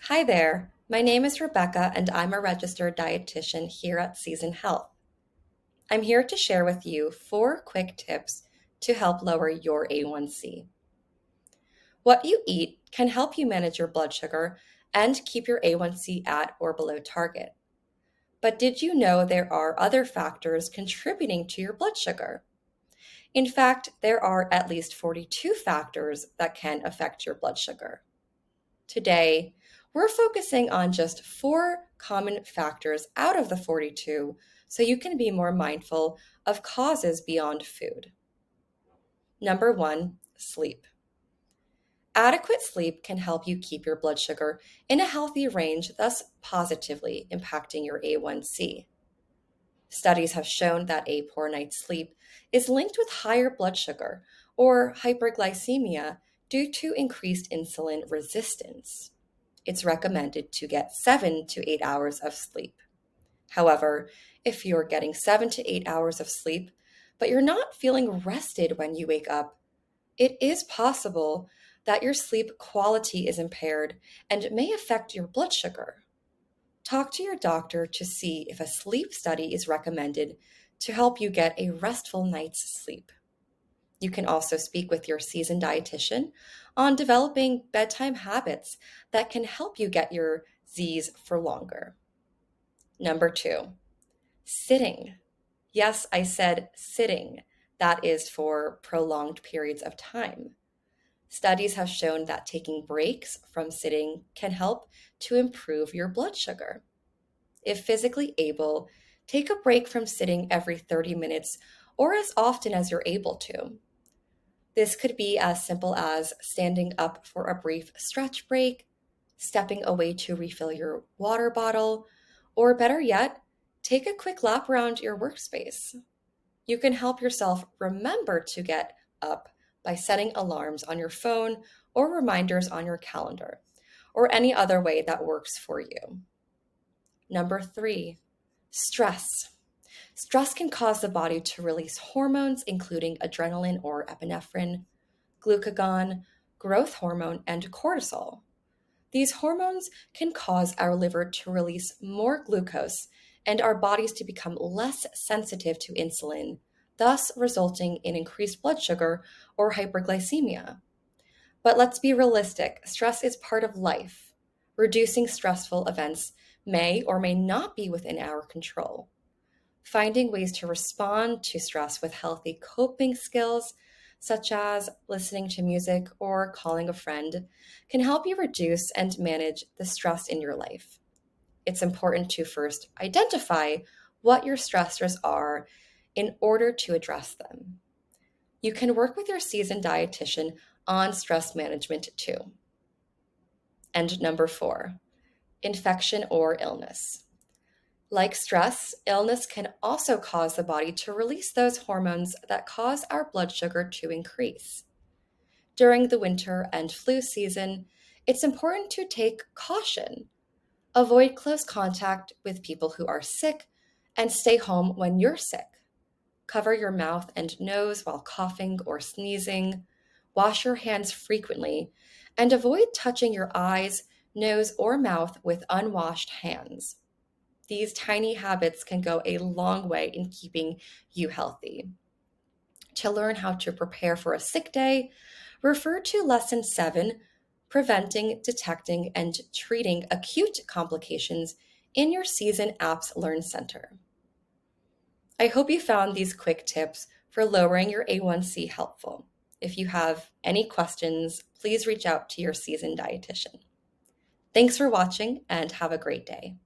Hi there. My name is Rebecca, and I'm a registered dietitian here at Season Health. I'm here to share with you 4 quick tips to help lower your A1c. What you eat can help you manage your blood sugar and keep your A1c at or below target. But did you know there are other factors contributing to your blood sugar? In fact, there are at least 42 factors that can affect your blood sugar. Today, we're focusing on just 4 common factors out of the 42 so you can be more mindful of causes beyond food. Number 1, sleep. Adequate sleep can help you keep your blood sugar in a healthy range, thus positively impacting your A1c. Studies have shown that a poor night's sleep is linked with higher blood sugar or hyperglycemia due to increased insulin resistance. It's recommended to get 7 to 8 hours of sleep. However, if you're getting 7 to 8 hours of sleep, but you're not feeling rested when you wake up, it is possible that your sleep quality is impaired and may affect your blood sugar. Talk to your doctor to see if a sleep study is recommended to help you get a restful night's sleep. You can also speak with your seasoned dietitian on developing bedtime habits that can help you get your Z's for longer. Number 2, sitting. Yes, I said sitting. That is for prolonged periods of time. Studies have shown that taking breaks from sitting can help to improve your blood sugar. If physically able, take a break from sitting every 30 minutes or as often as you're able to. This could be as simple as standing up for a brief stretch break, stepping away to refill your water bottle, or better yet, take a quick lap around your workspace. You can help yourself remember to get up by setting alarms on your phone or reminders on your calendar, or any other way that works for you. Number 3, stress. Stress can cause the body to release hormones, including adrenaline or epinephrine, glucagon, growth hormone, and cortisol. These hormones can cause our liver to release more glucose and our bodies to become less sensitive to insulin, thus resulting in increased blood sugar or hyperglycemia. But let's be realistic, stress is part of life. Reducing stressful events may or may not be within our control. Finding ways to respond to stress with healthy coping skills, such as listening to music or calling a friend, can help you reduce and manage the stress in your life. It's important to first identify what your stressors are in order to address them. You can work with your seasoned dietitian on stress management too. And number 4, infection or illness. Like stress, illness can also cause the body to release those hormones that cause our blood sugar to increase. During the winter and flu season, it's important to take caution. Avoid close contact with people who are sick and stay home when you're sick. Cover your mouth and nose while coughing or sneezing. Wash your hands frequently and avoid touching your eyes, nose, or mouth with unwashed hands. These tiny habits can go a long way in keeping you healthy. To learn how to prepare for a sick day, refer to Lesson 7, Preventing, Detecting, and Treating Acute Complications in your Season Apps Learn Center. I hope you found these quick tips for lowering your A1c helpful. If you have any questions, please reach out to your seasoned dietitian. Thanks for watching and have a great day.